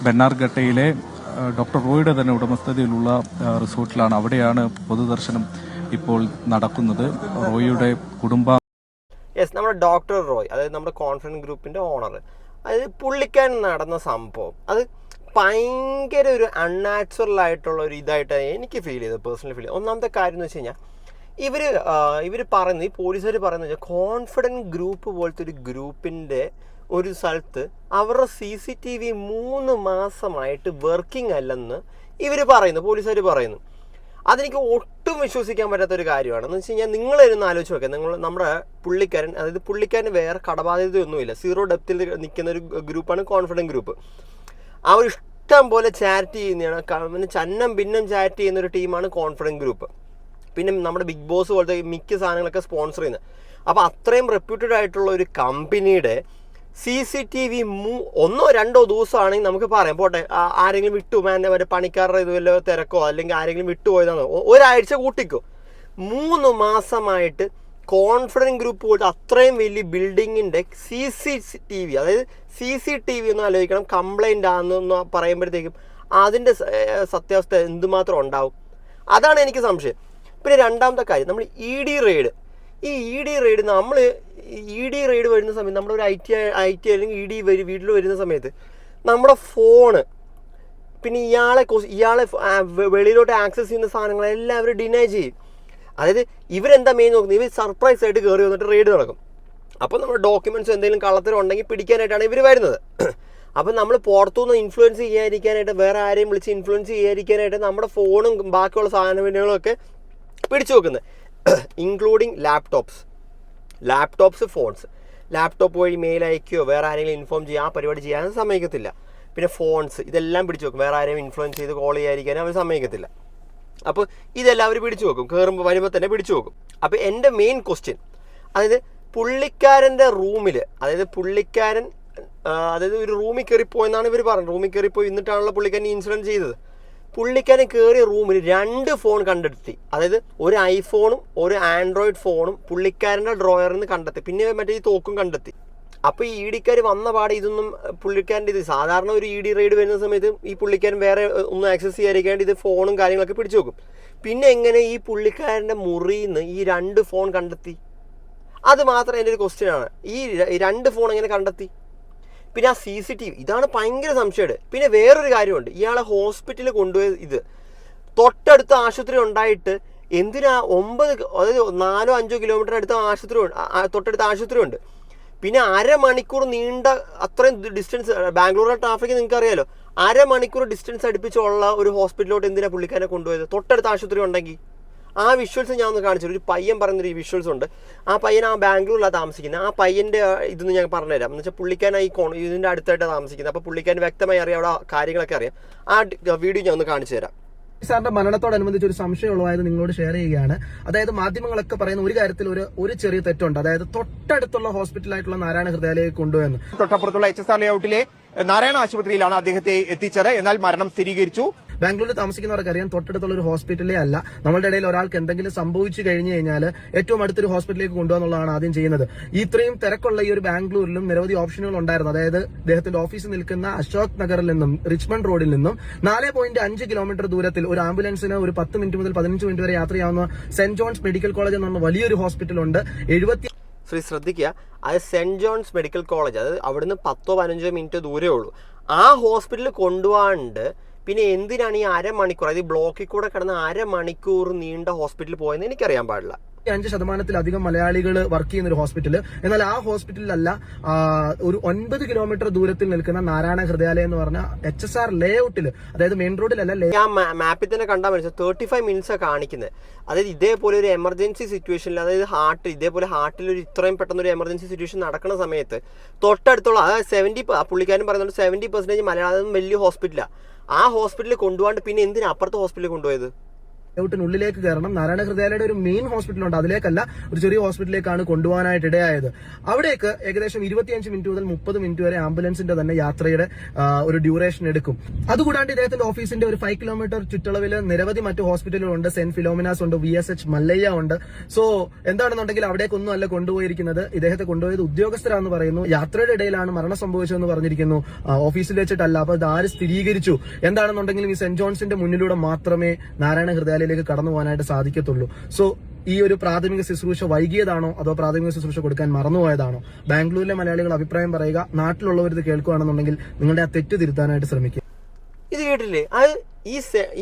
ബെന്നാർഘട്ടയിലെ doctor റോയുടെ തന്നെ ഉടമസ്ഥതയിലുള്ള റിസോർട്ടിലാണ്. അവിടെയാണ് പൊതുദർശനം ഇപ്പോൾ നടക്കുന്നത്. റോയിയുടെ കുടുംബം നമ്മുടെ ഡോക്ടർ റോയ്, അതായത് നമ്മുടെ കോൺഫിഡൻസ് ഗ്രൂപ്പിന്റെ ഓണർ, അതായത് പുള്ളിക്കാൻ നടന്ന സംഭവം അത് ഭയങ്കര ഒരു അൺനാച്ചുറൽ ആയിട്ടുള്ള ഒരു ഇതായിട്ടാണ് എനിക്ക് ഫീൽ ചെയ്തത്, പേഴ്സണലി ഫീൽ ചെയ്തത്. ഒന്നാമത്തെ കാര്യം എന്ന് വെച്ച് കഴിഞ്ഞാൽ ഇവർ പറയുന്നത്, ഈ പോലീസുകാർ പറയുന്നത് വെച്ചാൽ കോൺഫിഡൻസ് ഗ്രൂപ്പ് പോലത്തെ ഒരു ഗ്രൂപ്പിൻ്റെ ഒരു സ്ഥലത്ത് അവരുടെ CCTV 3 മാസമായിട്ട് വർക്കിംഗ് അല്ലെന്ന് ഇവർ പറയുന്നു, പോലീസുകാർ പറയുന്നു. അതെനിക്ക് ഒട്ടും വിശ്വസിക്കാൻ പറ്റാത്തൊരു കാര്യമാണ്. എന്ന് വെച്ച് കഴിഞ്ഞാൽ നിങ്ങളിരുന്ന് ആലോചിച്ച് നോക്കാം, നമ്മുടെ പുള്ളിക്കാരൻ, അതായത് പുള്ളിക്കാരന് വേറെ കടബാധ്യതയൊന്നുമില്ല, 0 ഡെപ്തിൽ നിൽക്കുന്ന ഒരു ഗ്രൂപ്പാണ് കോൺഫിഡൻസ് ഗ്രൂപ്പ്. അവർ ഇഷ്ടം പോലെ ചാറ്റ് ചെയ്യുന്നതാണ്, ചന്നം ഭിന്നം ചാറ്റ് ചെയ്യുന്ന ഒരു ടീമാണ് കോൺഫിഡൻസ് ഗ്രൂപ്പ്. പിന്നെ നമ്മുടെ ബിഗ് ബോസ് പോലത്തെ മിക്ക സാധനങ്ങളൊക്കെ സ്പോൺസർ ചെയ്യുന്നത്. അപ്പോൾ അത്രയും റെപ്യൂട്ടഡ് ആയിട്ടുള്ള ഒരു കമ്പനിയുടെ CCTV 1-2 ദിവസമാണെങ്കിൽ നമുക്ക് പറയാം, പോട്ടെ ആരെങ്കിലും മറ്റേ പണിക്കാരുടെ ഇതുവല്ലോ തിരക്കോ അല്ലെങ്കിൽ ആരെങ്കിലും വിട്ടുപോയതാണോ, ഒരാഴ്ച കൂട്ടിക്കോ. 3 മാസമായിട്ട് കോൺഫിഡൻസ് ഗ്രൂപ്പ് പോയിട്ട് അത്രയും വലിയ ബിൽഡിങ്ങിൻ്റെ CCTV, അതായത് CCTV ഒന്ന് ആലോചിക്കണം, കംപ്ലൈൻ്റ് ആണെന്ന് പറയുമ്പോഴത്തേക്കും അതിൻ്റെ സത്യാവസ്ഥ എന്തുമാത്രം ഉണ്ടാവും, അതാണ് എനിക്ക് സംശയം. പിന്നെ രണ്ടാമത്തെ കാര്യം, നമ്മൾ ED റെയ്ഡ്, ഈ ED റെയ്ഡ് വരുന്ന സമയത്ത് നമ്മുടെ ഒരു IT അല്ലെങ്കിൽ ED വീട്ടിൽ വരുന്ന സമയത്ത് നമ്മുടെ ഫോണ്, പിന്നെ ഇയാളെ വെളിയിലോട്ട് ആക്സസ് ചെയ്യുന്ന സാധനങ്ങളെല്ലാം അവർ ഡിനൈ ചെയ്യും. അതായത് ഇവരെന്താ മെയിൻ നോക്കുന്നത്, ഇവർ സർപ്രൈസ് ആയിട്ട് കയറി വന്നിട്ട് റെയ്ഡ് നടക്കും. അപ്പോൾ നമ്മുടെ ഡോക്യുമെൻറ്റ്സ് എന്തെങ്കിലും കള്ളത്തരം ഉണ്ടെങ്കിൽ പിടിക്കാനായിട്ടാണ് ഇവർ വരുന്നത്. അപ്പം നമ്മൾ പുറത്തുനിന്ന് ഇൻഫ്ലുവൻസ് ചെയ്യാതിരിക്കാനായിട്ട്, വേറെ ആരെയും വിളിച്ച് ഇൻഫ്ലുവൻസ് ചെയ്യാതിരിക്കാനായിട്ട് നമ്മുടെ ഫോണും ബാക്കിയുള്ള സാധനങ്ങളൊക്കെ പിടിച്ചു വെക്കുന്നത്, ഇൻക്ലൂഡിങ് ലാപ്ടോപ്സ് ഫോൺസ്. ലാപ്ടോപ്പ് വഴി മെയിൽ അയക്കുകയോ വേറെ ആരെങ്കിലും ഇൻഫോം ചെയ്യുക, ആ പരിപാടി ചെയ്യാനും സമ്മതിക്കത്തില്ല. പിന്നെ ഫോൺസ് ഇതെല്ലാം പിടിച്ചു വെക്കും, വേറെ ആരെയും ഇൻഫ്ലുവൻസ് ചെയ്ത് കോൾ ചെയ്യാതിരിക്കാനും അവർ സമ്മതിക്കത്തില്ല. അപ്പോൾ ഇതെല്ലാം അവർ പിടിച്ചു വെക്കും, വരുമ്പോൾ തന്നെ പിടിച്ചു വെക്കും. അപ്പോൾ എൻ്റെ മെയിൻ ക്വസ്റ്റ്യൻ, അതായത് പുള്ളിക്കാരൻ്റെ റൂമിൽ, അതായത് ഒരു റൂമിൽ കയറിപ്പോയെന്നാണ് ഇവർ പറഞ്ഞത്. റൂമിൽ കയറിപ്പോയി എന്നിട്ടാണല്ലോ പുള്ളിക്കാരൻ ഇൻസിഡൻറ്റ് ചെയ്തത്. പുള്ളിക്കാരൻ കയറിയ റൂമിൽ 2 ഫോൺ കണ്ടെത്തി, അതായത് ഒരു ഐഫോണും ഒരു ആൻഡ്രോയിഡ് ഫോണും പുള്ളിക്കാരൻ്റെ ഡ്രോയറിൽ നിന്ന് കണ്ടെത്തി. പിന്നെ മറ്റേ ഈ തോക്കും കണ്ടെത്തി. അപ്പോൾ ഈ EDക്കാർ വന്ന പാടെ ഇതൊന്നും പുള്ളിക്കാരൻ്റെ സാധാരണ ഒരു ED റെയ്ഡ് വരുന്ന സമയത്ത് ഈ പുള്ളിക്കാരൻ വേറെ ഒന്നും ആക്സസ് ചെയ്യാതിരിക്കാണ്ട് ഇത് ഫോണും കാര്യങ്ങളൊക്കെ പിടിച്ചു വെക്കും. പിന്നെ എങ്ങനെ ഈ പുള്ളിക്കാരൻ്റെ മുറിയിൽ നിന്ന് ഈ 2 ഫോൺ കണ്ടെത്തി? അത് മാത്രം എൻ്റെ ഒരു ക്വസ്റ്റ്യനാണ്. ഈ 2 ഫോൺ എങ്ങനെ കണ്ടെത്തി? പിന്നെ ആ CCTV, ഇതാണ് ഭയങ്കര സംശയമാണ്. പിന്നെ വേറൊരു കാര്യമുണ്ട്, ഇയാളെ ഹോസ്പിറ്റലിൽ കൊണ്ടുപോയത് തൊട്ടടുത്ത ആശുപത്രി ഉണ്ടായിട്ട് എന്തിനാ 4-5 കിലോമീറ്റർ തൊട്ടടുത്ത ആശുപത്രി ഉണ്ട്. പിന്നെ അരമണിക്കൂർ നീണ്ട അത്രയും ഡിസ്റ്റൻസ്, ബാംഗ്ലൂരിലെ ട്രാഫിക് നിങ്ങൾക്ക് അറിയാലോ, അരമണിക്കൂർ ഡിസ്റ്റൻസ് അടുപ്പിച്ചുള്ള ഒരു ഹോസ്പിറ്റലിലോട്ട് എന്തിനാ പുള്ളിക്കാരനെ കൊണ്ടുപോയത് തൊട്ടടുത്ത ആശുപത്രി ഉണ്ടെങ്കിൽ? ആ വിഷ്വൽസ് ഞാൻ ഒന്ന് കാണിച്ചു. ഒരു പയ്യൻ പറയുന്നൊരു വിഷ്വൽസ് ഉണ്ട്. ആ പയ്യൻ ബാംഗ്ലൂരിലാണ് താമസിക്കുന്നത്. ആ പയ്യൻ്റെ ഇതൊന്ന് ഞാൻ പറഞ്ഞുതരാം. എന്ന് വെച്ചാൽ പുള്ളിക്കാരൻ ഇതിൻ്റെ അടുത്തായിട്ടാണ് താമസിക്കുന്നത്. അപ്പോൾ പുള്ളിക്കാരൻ വ്യക്തമായി അറിയാം, അവിടെ കാര്യങ്ങളൊക്കെ അറിയാം. ആ വീഡിയോ ഞാൻ ഒന്ന് കാണിച്ചു തരാം. സാറിന്റെ മരണത്തോടനുബന്ധിച്ച് ഒരു സംശയം ഉള്ളതായത് നിങ്ങളോട് ഷെയർ ചെയ്യുകയാണ്. അതായത് മാധ്യമങ്ങളൊക്കെ പറയുന്ന ഒരു കാര്യത്തിൽ ഒരു ചെറിയ തെറ്റുണ്ട്, അതായത് തൊട്ടടുത്തുള്ള ഹോസ്പിറ്റലായിട്ടുള്ള നാരായണ ഹൃദയാലയം കൊണ്ടുവന്നു. തൊട്ടപ്പുറത്തുള്ള HSR ലേഔട്ടിലെ നാരായണ ആശുപത്രിയിലാണ് അദ്ദേഹത്തെ എത്തിച്ചത്. എന്നാൽ മരണം സ്ഥിരീകരിച്ചു. ബാംഗ്ലൂരിൽ താമസിക്കുന്നവർക്ക് അറിയാം, തൊട്ടടുത്തുള്ള ഒരു ഹോസ്പിറ്റലേ അല്ല. നമ്മളുടെ ഇടയിൽ ഒരാൾക്ക് എന്തെങ്കിലും സംഭവിച്ചു കഴിഞ്ഞു കഴിഞ്ഞാൽ ഏറ്റവും അടുത്തൊരു ഹോസ്പിറ്റലിലേക്ക് കൊണ്ടുപോകുന്നുള്ളതാണ് ആദ്യം ചെയ്യുന്നത്. ഇത്രയും തിരക്കുള്ള ഈ ഒരു ബാംഗ്ലൂരിലും നിരവധി ഓപ്ഷനുകൾ ഉണ്ടായിരുന്നു. അതായത് അദ്ദേഹത്തിന്റെ ഓഫീസ് നിൽക്കുന്ന അശോക് നഗറിൽ നിന്നും റിച്ച്മണ്ട് റോഡിൽ നിന്നും 4.5 കിലോമീറ്റർ ദൂരത്തിൽ ഒരു ആംബുലൻസിന് ഒരു 10 മിനിറ്റ് മുതൽ 15 മിനിറ്റ് വരെ യാത്രയാവുന്ന സെന്റ് ജോൺസ് മെഡിക്കൽ കോളേജ് എന്ന വലിയൊരു ഹോസ്പിറ്റലുണ്ട്. ശ്രദ്ധിക്കുക, അത് സെന്റ് ജോൺസ് മെഡിക്കൽ കോളേജ്, അത് അവിടുന്ന് 10-15 മിനിറ്റ് ദൂരമേ ഉള്ളൂ. ആ ഹോസ്പിറ്റലിൽ കൊണ്ടുപോകാണ്ട് പിന്നെ എന്തിനാണ് ഈ അരമണിക്കൂർ, അതായത് ബ്ലോക്കിൽ കൂടെ കിടന്ന് അരമണിക്കൂർ നീണ്ട ഹോസ്പിറ്റലിൽ പോയെന്ന് എനിക്കറിയാൻ പാടില്ല. 5% മലയാളികൾ വർക്ക് ചെയ്യുന്ന ഒരു ഹോസ്പിറ്റൽ. എന്നാൽ ആ ഹോസ്പിറ്റലിലല്ല, ഒരു 9 കിലോമീറ്റർ ദൂരത്തിൽ നിൽക്കുന്ന നാരായണ ഹൃദയാലയം എന്ന് പറഞ്ഞ HSR ലേഔട്ടിൽ, അതായത് മെയിൻ റോഡിലല്ല. ഞാൻ മാപ്പിൽ തന്നെ കണ്ടാൽ മനസ്സിലായി 35 മിനിറ്റ്സ് കാണിക്കുന്നത്. അതായത് ഇതേപോലെ ഒരു എമർജൻസി സിറ്റുവേഷനിൽ, അതായത് ഇതേപോലെ ഹാർട്ടിൽ ഒരു ഇത്രയും പെട്ടെന്ന് ഒരു എമർജൻസി സിറ്റുവേഷൻ നടക്കുന്ന സമയത്ത് തൊട്ടടുത്തുള്ള, അതായത് 70, പുള്ളിക്കാരൻ പറയുന്നുണ്ട് 70% മലയാളം വലിയ ഹോസ്പിറ്റലാണ്. ആ ഹോസ്പിറ്റലിൽ കൊണ്ടുപോകാണ്ട് പിന്നെ എന്തിനാ അപ്പുറത്തെ ഹോസ്പിറ്റലിൽ കൊണ്ടുപോയത്? ലേഔട്ടിനുള്ളിലേക്ക് കയറണം. നാരായണ ഹൃദയാലയുടെ ഒരു മെയിൻ ഹോസ്പിറ്റലുണ്ട്, അതിലേക്കല്ല, ഒരു ചെറിയ ഹോസ്പിറ്റലിലേക്കാണ് കൊണ്ടുപോകാനായിട്ട് ഇടയായത്. അവിടേക്ക് ഏകദേശം 25 മിനിറ്റ് മുതൽ 30 മിനിറ്റ് വരെ ആംബുലൻസിന്റെ തന്നെ യാത്രയുടെ ഒരു ഡ്യൂറേഷൻ എടുക്കും. അതുകൂടാണ്ട് ഇദ്ദേഹത്തിന്റെ ഓഫീസിന്റെ ഒരു 5 കിലോമീറ്റർ ചുറ്റളവിൽ നിരവധി മറ്റു ഹോസ്പിറ്റലുകളുണ്ട്. സെന്റ് ഫിലോമിനാസ് ഉണ്ട്, VSH മല്ലയ്യ ഉണ്ട്. സോ എന്താണെന്നുണ്ടെങ്കിൽ അവിടേക്കൊന്നും അല്ല കൊണ്ടുപോയിരിക്കുന്നത്. ഇദ്ദേഹത്തെ കൊണ്ടുപോയത് ഉദ്യോഗസ്ഥരാണെന്ന് പറയുന്നു. യാത്രയുടെ ഇടയിലാണ് മരണം സംഭവിച്ചതെന്ന് പറഞ്ഞിരിക്കുന്നു, ഓഫീസിൽ വെച്ചിട്ടല്ല. അപ്പൊ ഇത് ആര് സ്ഥിരീകരിച്ചു? എന്താണെന്നുണ്ടെങ്കിലും ഈ സെന്റ് ജോൺസിന്റെ മുന്നിലൂടെ മാത്രമേ നാരായണ ഹൃദയാലയിലേക്ക് കടന്നു പോകാനായിട്ട് സാധിക്കത്തുള്ളൂ. സോ ഈ ഒരു പ്രാഥമിക ശുശ്രൂഷ വൈകിയതാണോ അതോ പ്രാഥമിക ശുശ്രൂഷ കൊടുക്കാൻ മറന്നുപോയതാണോ? ബാംഗ്ലൂരിലെ മലയാളികൾ അഭിപ്രായം പറയുക. നാട്ടിലുള്ളവർ ഇത് കേൾക്കുകയാണെന്നുണ്ടെങ്കിൽ നിങ്ങളുടെ ആ തെറ്റ് തിരുത്താനായിട്ട് ശ്രമിക്കുക. ഇത് കേട്ടില്ലേ? അത്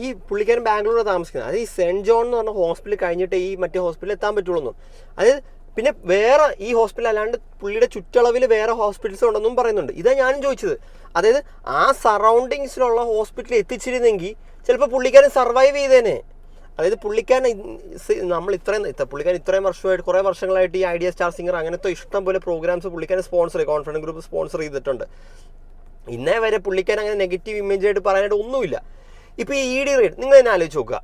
ഈ പുള്ളിക്കാരൻ ബാംഗ്ലൂരിൽ താമസിക്കുന്നത്. അത് ഈ സെന്റ് ജോൺ എന്ന് പറഞ്ഞ ഹോസ്പിറ്റൽ കഴിഞ്ഞിട്ട് ഈ മറ്റേ ഹോസ്പിറ്റലിൽ എത്താൻ പറ്റുള്ളൂ. അതായത് പിന്നെ വേറെ ഈ ഹോസ്പിറ്റൽ അല്ലാണ്ട് പുള്ളിയുടെ ചുറ്റളവിൽ വേറെ ഹോസ്പിറ്റൽസ് ഉണ്ടെന്നും പറയുന്നുണ്ട്. ഇതാ ഞാനും ചോദിച്ചത്. അതായത് ആ സറൗണ്ടിങ്സിലുള്ള ഹോസ്പിറ്റലിൽ എത്തിച്ചിരുന്നെങ്കിൽ ചിലപ്പോൾ പുള്ളിക്കാരൻ സർവൈവ് ചെയ്തേനെ. അതായത് പുള്ളിക്കാരൻ ഇത്രയും വർഷമായിട്ട് കുറേ വർഷങ്ങളായിട്ട് ഈ ഐഡിയ സ്റ്റാർ സിംഗർ അങ്ങനത്തെ ഇഷ്ടം പോലെ പ്രോഗ്രാംസ് പുള്ളിക്കാരൻ കോൺഫിഡൻസ് ഗ്രൂപ്പ് സ്പോൺസർ ചെയ്തിട്ടുണ്ട്. ഇന്നേ വരെ പുള്ളിക്കാരൻ അങ്ങനെ നെഗറ്റീവ് ഇമേജ് ആയിട്ട് പറയാനായിട്ട് ഒന്നുമില്ല. ഇപ്പോൾ ഈ ED റെയ്ഡ് നിങ്ങൾ തന്നെ ആലോചിച്ച് നോക്കുക.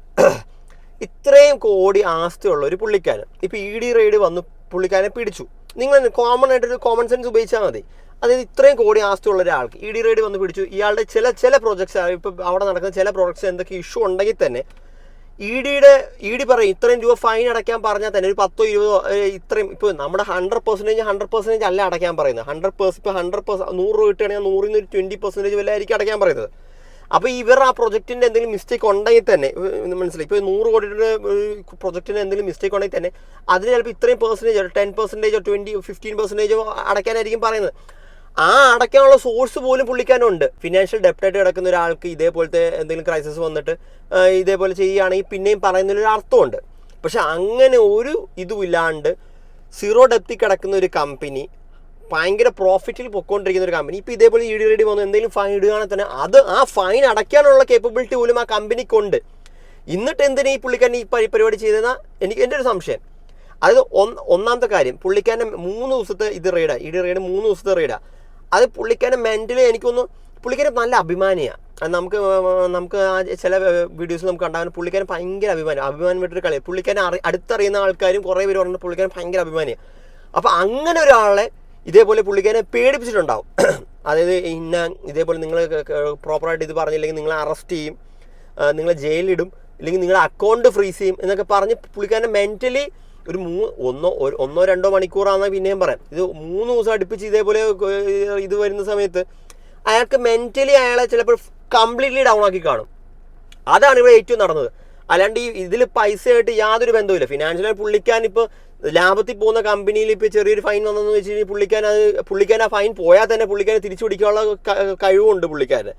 ഇത്രയും കോടി ആസ്തിയുള്ള ഒരു പുള്ളിക്കാരൻ ഇപ്പോൾ ED റെയ്ഡ് വന്ന് പുള്ളിക്കാരനെ പിടിച്ചു. നിങ്ങൾ കോമൺ സെൻസ് ഉപയോഗിച്ചാൽ മതി. അതായത് ഇത്രയും കോടി ആസ്തിയുള്ള ഒരാൾക്ക് ED റെയ്ഡ് വന്ന് പിടിച്ചു. ഇയാളുടെ ചില പ്രോജക്ട്സ്, ഇപ്പോൾ അവിടെ നടക്കുന്ന ചില പ്രോജക്ട്സ് എന്തൊക്കെ ഇഷ്യൂ ഉണ്ടെങ്കിൽ തന്നെ ED പറയും ഇത്രയും രൂപ ഫൈൻ അടയ്ക്കാൻ പറഞ്ഞാൽ തന്നെ ഒരു 10-20 ഇത്രയും. ഇപ്പോൾ നമ്മുടെ 100% അല്ല അടയ്ക്കാൻ പറയുന്നത്. 100% ഇപ്പോൾ 100% 100 രൂപ കിട്ടുകയാണെങ്കിൽ 100ൽ നിന്ന് 20% വില ആയിരിക്കും അടയ്ക്കാൻ പറയുന്നത്. അപ്പോൾ ഇവർ ആ പ്രൊജക്റ്റിൻ്റെ എന്തെങ്കിലും മിസ്റ്റേക്ക് ഉണ്ടെങ്കിൽ തന്നെ മനസ്സിലായി. ഇപ്പോൾ 100 കോടിയുടെ പ്രൊജക്റ്റിന് എന്തെങ്കിലും മിസ്റ്റേക്ക് ഉണ്ടെങ്കിൽ തന്നെ അതിന് ചിലപ്പോൾ ഇത്രയും പെർസെൻറ്റേജോ 10%, 15% അടയ്ക്കാനായിരിക്കും പറയുന്നത്. ആ അടയ്ക്കാനുള്ള സോഴ്സ് പോലും പുള്ളിക്കാനുണ്ട്. ഫിനാൻഷ്യൽ ഡെപ്റ്റായിട്ട് കിടക്കുന്ന ഒരാൾക്ക് ഇതേപോലത്തെ എന്തെങ്കിലും ക്രൈസിസ് വന്നിട്ട് ഇതേപോലെ ചെയ്യുകയാണെങ്കിൽ പിന്നെയും പറയുന്നതിലൊരു അർത്ഥമുണ്ട്. പക്ഷെ അങ്ങനെ ഒരു ഇതുമില്ലാണ്ട് സീറോ ഡെപ്തിൽ കിടക്കുന്ന ഒരു കമ്പനി, ഭയങ്കര പ്രോഫിറ്റിൽ പൊയ്ക്കൊണ്ടിരിക്കുന്ന ഒരു കമ്പനി, ഇപ്പോൾ ഇതേപോലെ ED റെയ്ഡ് വന്ന് എന്തെങ്കിലും ഫൈൻ ഇടുകയാണെങ്കിൽ തന്നെ ആ ഫൈൻ അടയ്ക്കാനുള്ള കേപ്പബിലിറ്റി പോലും ആ കമ്പനിക്കുണ്ട്. എന്നിട്ട് എന്തിനാ ഈ പുള്ളിക്കാരൻ ഈ പരിപാടി ചെയ്തതെന്നാണ് എൻ്റെ ഒരു സംശയം. അതായത് ഒന്നാമത്തെ കാര്യം, പുള്ളിക്കാരൻ 3 ദിവസത്തെ ED റെയ്ഡ് 3 ദിവസത്തെ റെയ്ഡാണ്. അത് പുള്ളിക്കാരൻ മെൻ്റലി എനിക്കൊന്ന് പുള്ളിക്കാരൻ നല്ല അഭിമാനിയാണ്. നമുക്ക് ചില വീഡിയോസിൽ നമുക്ക് ഉണ്ടാകുന്ന പുള്ളിക്കാരൻ ഭയങ്കര അഭിമാനം വിട്ടൊരു കളി. പുള്ളിക്കാരൻ അടുത്തറിയുന്ന ആൾക്കാരും കുറേ പേര് പറഞ്ഞിട്ട് പുള്ളിക്കാരൻ ഭയങ്കര അഭിമാനിയാണ്. അപ്പോൾ അങ്ങനെ ഒരാളെ ഇതേപോലെ പുള്ളിക്കാരനെ പേടിപ്പിച്ചിട്ടുണ്ടാവും. അതായത് ഇതേപോലെ നിങ്ങൾ പ്രോപ്പറായിട്ട് ഇത് പറഞ്ഞില്ലെങ്കിൽ നിങ്ങളെ അറസ്റ്റ് ചെയ്യും, നിങ്ങളെ ജയിലിലിടും, ഇല്ലെങ്കിൽ നിങ്ങളെ അക്കൗണ്ട് ഫ്രീസ് ചെയ്യും എന്നൊക്കെ പറഞ്ഞ് പുള്ളിക്കാരനെ മെൻ്റലി ഒരു 1-2 മണിക്കൂറാണെന്ന് പിന്നെയും പറയാം. ഇത് 3 ദിവസം അടുപ്പിച്ച് ഇതേപോലെ ഇത് വരുന്ന സമയത്ത് അയാൾക്ക് മെൻ്റലി അയാളെ ചിലപ്പോൾ കംപ്ലീറ്റ്ലി ഡൗൺ ആക്കി കാണും. അതാണ് ഇവിടെ ഏറ്റവും നടന്നത്. അല്ലാണ്ട് ഇതിൽ പൈസയായിട്ട് യാതൊരു ബന്ധവുമില്ല. ഫിനാൻഷ്യലായി പുള്ളിക്കാനിപ്പോൾ ലാഭത്തിൽ പോകുന്ന കമ്പനിയിൽ ഇപ്പോൾ ചെറിയൊരു ഫൈൻ വന്നെന്ന് വെച്ച് കഴിഞ്ഞാൽ പുള്ളിക്കാൻ ആ ഫൈൻ പോയാൽ തന്നെ പുള്ളിക്കാനെ തിരിച്ചു പിടിക്കാനുള്ള കഴിവുണ്ട് പുള്ളിക്കാരന്.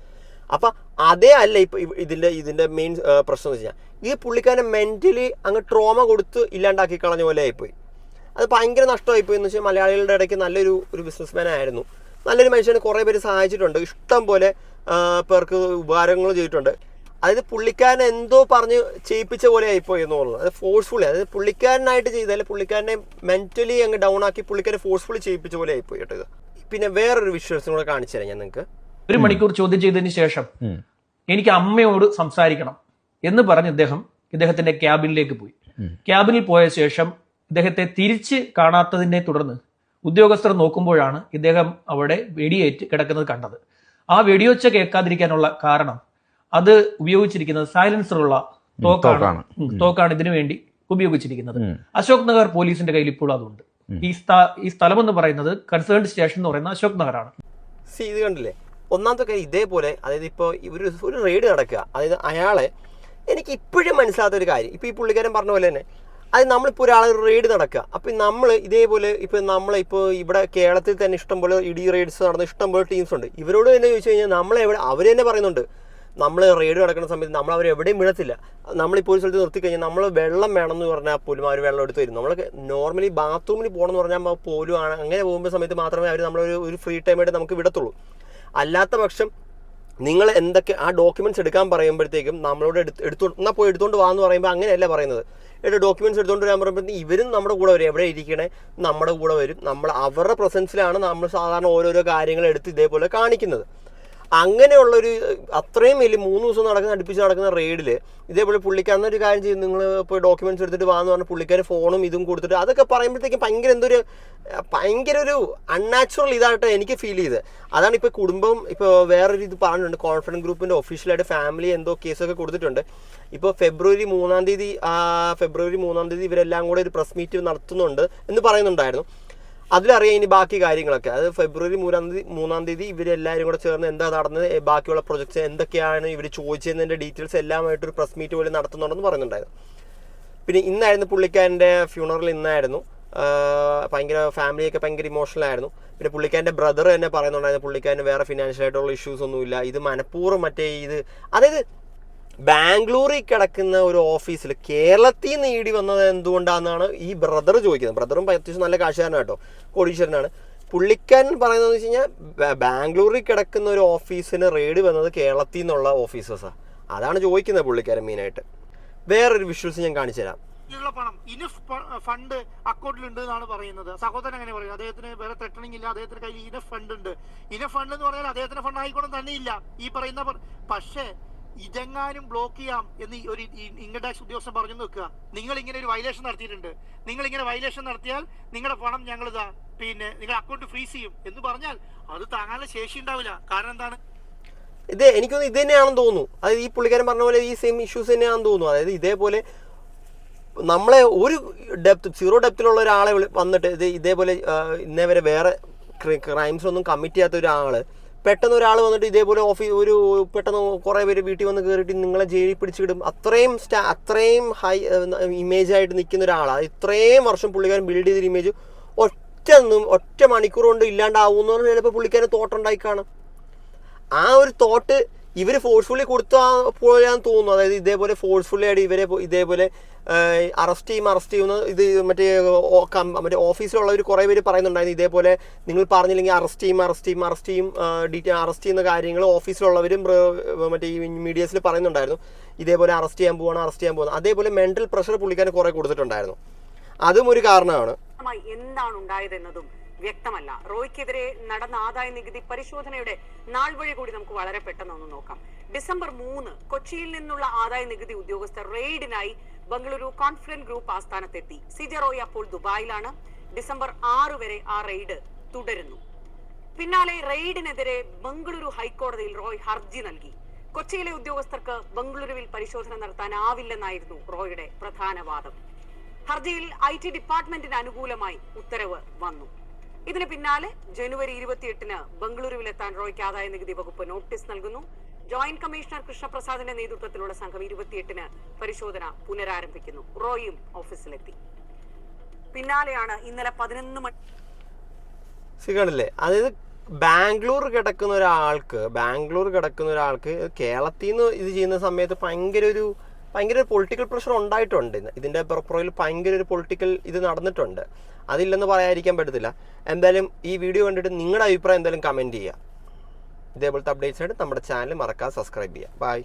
അപ്പം അതേ അല്ല ഇപ്പോൾ ഇതിൻ്റെ മെയിൻ പ്രശ്നം എന്ന് വെച്ചാൽ ഈ പുള്ളിക്കാരനെ മെൻ്റലി അങ്ങ് ട്രോമ കൊടുത്ത് ഇല്ലാണ്ടാക്കി കളഞ്ഞ പോലെ ആയിപ്പോയി. അത് ഭയങ്കര നഷ്ടമായിപ്പോയി. എന്ന് വെച്ചാൽ മലയാളികളുടെ ഇടയ്ക്ക് നല്ലൊരു ബിസിനസ്മാൻ ആയിരുന്നു, നല്ലൊരു മനുഷ്യനെ കുറേ പേര് സഹായിച്ചിട്ടുണ്ട്, ഇഷ്ടം പോലെ പേർക്ക് ഉപകാരങ്ങൾ ചെയ്തിട്ടുണ്ട്. അതായത് പുള്ളിക്കാരനെ എന്തോ പറഞ്ഞ് ചെയ്യിപ്പിച്ച പോലെ ആയിപ്പോയി എന്നുള്ളത്. അത് ഫോഴ്സ്ഫുള്ളി, അതായത് പുള്ളിക്കാരനായിട്ട് ചെയ്താൽ പുള്ളിക്കാരനെ മെൻ്റലി അങ്ങ് ഡൗൺ ആക്കി പുള്ളിക്കാരെ ഫോഴ്സ്ഫുള്ളി ചെയ്യിപ്പിച്ച പോലെ ആയിപ്പോയി കേട്ടോ. ഇത് പിന്നെ വേറൊരു വിഷ്വൽസും കൂടെ കാണിച്ചു തരാം ഞാൻ നിങ്ങൾക്ക്. 1 മണിക്കൂർ ചോദ്യം ചെയ്തതിന് ശേഷം എനിക്ക് അമ്മയോട് സംസാരിക്കണം എന്ന് പറഞ്ഞ് ഇദ്ദേഹത്തിന്റെ ക്യാബിനിലേക്ക് പോയി. ക്യാബിനിൽ പോയ ശേഷം ഇദ്ദേഹത്തെ തിരിച്ച് കാണാത്തതിനെ തുടർന്ന് ഉദ്യോഗസ്ഥർ നോക്കുമ്പോഴാണ് ഇദ്ദേഹം അവിടെ വെടിയേറ്റ് കിടക്കുന്നത് കണ്ടത്. ആ വെടിയൊച്ച കേൾക്കാതിരിക്കാനുള്ള കാരണം അത് ഉപയോഗിച്ചിരിക്കുന്നത് സൈലൻസറുള്ള തോക്കാണ് ഇതിനു വേണ്ടി ഉപയോഗിച്ചിരിക്കുന്നത്. അശോക് നഗർ പോലീസിന്റെ കയ്യിൽ ഇപ്പോൾ അതുണ്ട്. ഈ സ്ഥലം എന്ന് പറയുന്നത് കൺസേൺഡ് സ്റ്റേഷൻ എന്ന് പറയുന്ന അശോക് നഗറാണ്. ഇത് കണ്ടില്ലേ? ഒന്നാമത്തെ കാര്യം ഇതേപോലെ, അതായത് ഇപ്പോൾ ഒരു റെയ്ഡ് നടക്കുക, അതായത് അയാളെ എനിക്ക് ഇപ്പോഴും മനസ്സിലാത്ത ഒരു കാര്യം, ഇപ്പോൾ ഈ പുള്ളിക്കാരൻ പറഞ്ഞ പോലെ തന്നെ, അത് നമ്മളിപ്പോൾ ഒരാളെ റെയ്ഡ് നടക്കുക, അപ്പം നമ്മൾ ഇതേപോലെ ഇപ്പോൾ ഇവിടെ കേരളത്തിൽ തന്നെ ഇഷ്ടംപോലെ ED റെയ്ഡ്സ് നടന്ന ഇഷ്ടംപോലെ ടീംസ് ഉണ്ട്. ഇവരോട് തന്നെ ചോദിച്ചു കഴിഞ്ഞാൽ അവർ തന്നെ പറയുന്നുണ്ട്, നമ്മൾ റെയ്ഡ് നടക്കുന്ന സമയത്ത് നമ്മൾ അവരെവിടെയും വിടത്തില്ല. നമ്മളിപ്പോൾ ഒരു സ്ഥലത്ത് നിർത്തിക്കഴിഞ്ഞാൽ നമ്മൾ വെള്ളം വേണമെന്ന് പറഞ്ഞാൽ പോലും അവർ വെള്ളം എടുത്ത് തരും. നമ്മൾ നോർമലി ബാത്റൂമിൽ പോകണമെന്ന് പറഞ്ഞാൽ പോലും അങ്ങനെ പോകുമ്പോൾ സമയത്ത് മാത്രമേ അവർ നമ്മളൊരു ഫ്രീ ടൈമായിട്ട് നമുക്ക് വിടത്തുള്ളൂ. അല്ലാത്ത പക്ഷം നിങ്ങൾ എന്തൊക്കെ ആ ഡോക്യുമെൻറ്റ്സ് എടുക്കാൻ പറയുമ്പോഴത്തേക്കും നമ്മളോട് എന്നാൽ പോയി എടുത്തുകൊണ്ട് വാന്ന് പറയുമ്പോൾ അങ്ങനെയല്ല പറയുന്നത്. ഡോക്യുമെൻറ്റ്സ് എടുത്തുകൊണ്ട് വരാൻ പറയുമ്പോഴത്തേക്കും ഇവരും നമ്മുടെ കൂടെ വരും, എവിടെ ഇരിക്കണേ നമ്മുടെ കൂടെ വരും. അവരുടെ പ്രസൻസിലാണ് നമ്മൾ സാധാരണ ഓരോരോ കാര്യങ്ങൾ എടുത്ത് ഇതേപോലെ കാണിക്കുന്നത്. അങ്ങനെയുള്ളൊരു അത്രയും വലിയ 3 ദിവസം അടുപ്പിച്ച് നടക്കുന്ന റെയ്ഡിൽ ഇതേപോലെ പുള്ളിക്കാരൻ ഒരു കാര്യം ചെയ്യും, നിങ്ങൾ ഇപ്പോൾ ഡോക്യുമെന്റ്സ് എടുത്തിട്ട് വാന്ന് പറഞ്ഞാൽ പുള്ളിക്കാരൻ ഫോണും ഇതും കൊടുത്തിട്ട് അതൊക്കെ പറയുമ്പോഴത്തേക്കും ഭയങ്കര ഒരു അൺനാച്ചുറൽ ഇതായിട്ട് എനിക്ക് ഫീൽ ചെയ്ത്. അതാണ് ഇപ്പോൾ കുടുംബം ഇപ്പോൾ വേറൊരു ഇത് പറഞ്ഞിട്ടുണ്ട്, കോൺഫിഡൻസ് ഗ്രൂപ്പിൻ്റെ ഒഫീഷ്യലായിട്ട് ഫാമിലി എന്തോ കേസൊക്കെ കൊടുത്തിട്ടുണ്ട്. ഇപ്പോൾ ഫെബ്രുവരി 3-ാം തീയതി ഇവരെല്ലാം കൂടെ ഒരു പ്രസ് മീറ്റ് നടത്തുന്നുണ്ട് എന്ന് പറയുന്നുണ്ടായിരുന്നു. അതിലറിയാം ഇനി ബാക്കി കാര്യങ്ങളൊക്കെ. അത് ഫെബ്രുവരി 3-ാം തീയതി ഇവരെല്ലാവരും കൂടെ ചേർന്ന് എന്താ നടന്നത്, ബാക്കിയുള്ള പ്രൊജക്ട്സ് എന്തൊക്കെയാണ് ഇവർ ചോദിച്ചതിൻ്റെ ഡീറ്റെയിൽസ് എല്ലാമായിട്ടൊരു പ്രസ് മീറ്റ് പോലെ നടത്തുന്നുണ്ടെന്ന് പറയുന്നുണ്ടായിരുന്നു. പിന്നെ ഇന്നായിരുന്നു പുള്ളിക്കാരൻ്റെ ഫ്യൂണറൽ, ഇന്നായിരുന്നു. ഭയങ്കര ഫാമിലിയൊക്കെ ഭയങ്കര ഇമോഷണലായിരുന്നു. പിന്നെ പുള്ളിക്കാരൻ്റെ ബ്രദർ തന്നെ പറയുന്നുണ്ടായിരുന്നു പുള്ളിക്കാരന് വേറെ ഫിനാൻഷ്യലായിട്ടുള്ള ഇഷ്യൂസ് ഒന്നുമില്ല, ഇത് മനഃപൂർവ്വം അതായത് ബാംഗ്ലൂരിൽ കിടക്കുന്ന ഒരു ഓഫീസിൽ കേരളത്തിൽ നിന്ന് ഈടി വന്നത് എന്തുകൊണ്ടാണെന്നാണ് ഈ ബ്രദർ ചോദിക്കുന്നത്. ബ്രദറും അത്യാവശ്യം നല്ല കാശുകാരനാണ് കേട്ടോ, കോടീശ്വരനാണ്. പുള്ളിക്കാരൻ പറയുന്നതെന്ന് വെച്ച് കഴിഞ്ഞാൽ ബാംഗ്ലൂരിൽ കിടക്കുന്ന ഒരു ഓഫീസിന് റെയ്ഡ് വന്നത് കേരളത്തിൽ നിന്നുള്ള ഓഫീസേഴ്സാണ്. അതാണ് ചോദിക്കുന്നത് പുള്ളിക്കാരൻ മെയിനായിട്ട്. വേറൊരു വിഷ്വൽസ് ഞാൻ കാണിച്ചു തരാം. പണം ഇനഫ് ഫണ്ട് അക്കൗണ്ടിലുണ്ട് എന്നാണ് പറയുന്നത്. സഹോദരൻ അങ്ങനെ പറയും, അദ്ദേഹത്തിന് വേറെ ത്രെട്ടണിംഗ് ഇല്ല, അദ്ദേഹത്തിന്റെ കയ്യിൽ ഇനഫ് ഫണ്ട് ഉണ്ട്. ഇനഫ് ഫണ്ട് എന്ന് പറഞ്ഞാൽ അദ്ദേഹത്തിന്റെ ഫണ്ട് ആയിക്കോണം തന്നെ ഇല്ല ഈ പറയുന്ന. പക്ഷേ ഇതെങ്ങാനും ബ്ലോക്ക് ചെയ്യാം എന്ന് ഒരു ഇൻകം ടാക്സ് ഉദ്യോഗസ്ഥൻ പറഞ്ഞു വെക്കുക, നിങ്ങൾ ഇങ്ങനെ ഒരു വയലേഷൻ നടത്തിയിട്ടുണ്ട്, നിങ്ങൾ ഇങ്ങനെ വയലേഷൻ നടത്തിയാൽ നിങ്ങളുടെ പണം ഞങ്ങൾ പിന്നെ നിങ്ങളുടെ അക്കൗണ്ട് ഫ്രീസ് ചെയ്യും എന്ന് പറഞ്ഞാൽ അത് താങ്ങാനുള്ള ശേഷി ഉണ്ടാവില്ല. കാരണം എന്താണ്, എനിക്കൊന്ന് ഇത് തന്നെയാണെന്ന് തോന്നുന്നു. അതായത് ഈ പുള്ളിക്കാരൻ പറഞ്ഞ പോലെ ഈ സെയിം ഇഷ്യൂസ് തന്നെയാണെന്ന് തോന്നുന്നു. അതായത് ഇതേപോലെ നമ്മളെ ഒരു സീറോ ഡെപ്തിലുള്ള ഒരാളെ വന്നിട്ട് ഇതേപോലെ ഇന്നേ വരെ വേറെ ക്രൈംസ് ഒന്നും കമ്മിറ്റ് ചെയ്യാത്ത ഒരാൾ പെട്ടെന്ന് ഒരാൾ വന്നിട്ട് ഇതേപോലെ പെട്ടെന്ന് കുറേ പേര് വീട്ടിൽ വന്ന് കയറിയിട്ട് നിങ്ങളെ ജയിലിൽ പിടിച്ചിടും. അത്രയും ഹൈ ഇമേജ് ആയിട്ട് നിൽക്കുന്ന ഒരാളാണ്. ഇത്രയും വർഷം പുള്ളിക്കാരൻ ബിൽഡ് ചെയ്തൊരു ഇമേജ് ഒറ്റ മണിക്കൂർ കൊണ്ട് ഇല്ലാണ്ടാവുമെന്ന് പറഞ്ഞാൽ ചിലപ്പോൾ പുള്ളിക്കാരൻ തോട്ടുണ്ടായി കാണാം. ആ ഒരു തോട്ട് ഇവർ ഫോഴ്സ്ഫുള്ളി പോയാന്ന് തോന്നുന്നു. അതായത് ഇതേപോലെ ഫോഴ്സ്ഫുള്ളി ആയിട്ട് ഇവരെ ഇതേപോലെ അറസ്റ്റ് ചെയ്യുന്ന ഇത് മറ്റേ ഓഫീസിലുള്ളവർ കുറേ പേര് പറയുന്നുണ്ടായിരുന്നു, ഇതേപോലെ നിങ്ങൾ പറഞ്ഞില്ലെങ്കിൽ അറസ്റ്റ് ചെയ്യുന്ന കാര്യങ്ങൾ ഓഫീസിലുള്ളവരും മറ്റേ ഈ മീഡിയസിൽ പറയുന്നുണ്ടായിരുന്നു. ഇതേപോലെ അറസ്റ്റ് ചെയ്യാൻ പോവാണ്. അതേപോലെ മെന്റൽ പ്രഷർ പുള്ളിക്കാരൻ കുറേ കൊടുത്തിട്ടുണ്ടായിരുന്നു. അതും ഒരു കാരണമാണ്. എന്താണ് ഉണ്ടായതെന്നതും വ്യക്തമല്ല. റോയ്ക്കെതിരെ നടന്ന ആദായ നികുതി പരിശോധനയുടെ നാൾ വഴി കൂടി നമുക്ക് വളരെ പെട്ടെന്ന് ഒന്ന് നോക്കാം. ഡിസംബർ 3 കൊച്ചിയിൽ നിന്നുള്ള ആദായ നികുതി ഉദ്യോഗസ്ഥർ റെയ്ഡിനായി ബംഗളൂരു കോൺഫിഡൻസ് ഗ്രൂപ്പ് ആസ്ഥാനത്തെത്തി. CJ റോയ് അപ്പോൾ ദുബായിലാണ്. ഡിസംബർ 6 വരെ ആ റെയ്ഡ് തുടരുന്നു. പിന്നാലെ റെയ്ഡിനെതിരെ ബംഗളൂരു ഹൈക്കോടതിയിൽ റോയ് ഹർജി നൽകി. കൊച്ചിയിലെ ഉദ്യോഗസ്ഥർക്ക് ബംഗളൂരുവിൽ പരിശോധന നടത്താനാവില്ലെന്നായിരുന്നു റോയുടെ പ്രധാന വാദം. ഹർജിയിൽ IT ഡിപ്പാർട്ട്മെന്റിന് അനുകൂലമായി ഉത്തരവ് വന്നു. ഇതിന് പിന്നാലെ ജനുവരി 28-ന് ബംഗളൂരുവിലെത്താൻ റോയ്ക്ക് ആദായ നികുതി വകുപ്പ് നോട്ടീസ് നൽകുന്നു. ജോയിന്റ് കമ്മീഷണർ കൃഷ്ണപ്രസാദിന്റെ നേതൃത്വത്തിലുള്ള സംഘം 28-ന് പരിശോധന പുനരാരംഭിക്കുന്നു. റോയും ഓഫീസിലെത്തി. പിന്നാലെയാണ് ഇന്നലെ 11 മണി സിഗണില്ലേ. അതായത് ബാംഗ്ലൂർ കിടക്കുന്ന ഒരാൾക്ക് കേരളത്തിൽ നിന്ന് ഇത് ചെയ്യുന്ന സമയത്ത് ഭയങ്കര പൊളിറ്റിക്കൽ പ്രഷർ ഉണ്ടായിട്ടുണ്ട്. ഇതിൻ്റെ പുറകിൽ ഭയങ്കര ഒരു പൊളിറ്റിക്കൽ ഇത് നടന്നിട്ടുണ്ട്. അതില്ലെന്ന് പറയാതിരിക്കാൻ പറ്റത്തില്ല. എന്തായാലും ഈ വീഡിയോ കണ്ടിട്ട് നിങ്ങളുടെ അഭിപ്രായം എന്തായാലും കമൻറ്റ് ചെയ്യുക. ഇതേപോലത്തെ അപ്ഡേറ്റ്സിനായിട്ട് നമ്മുടെ ചാനൽ മറക്കാതെ സബ്സ്ക്രൈബ് ചെയ്യുക. ബൈ.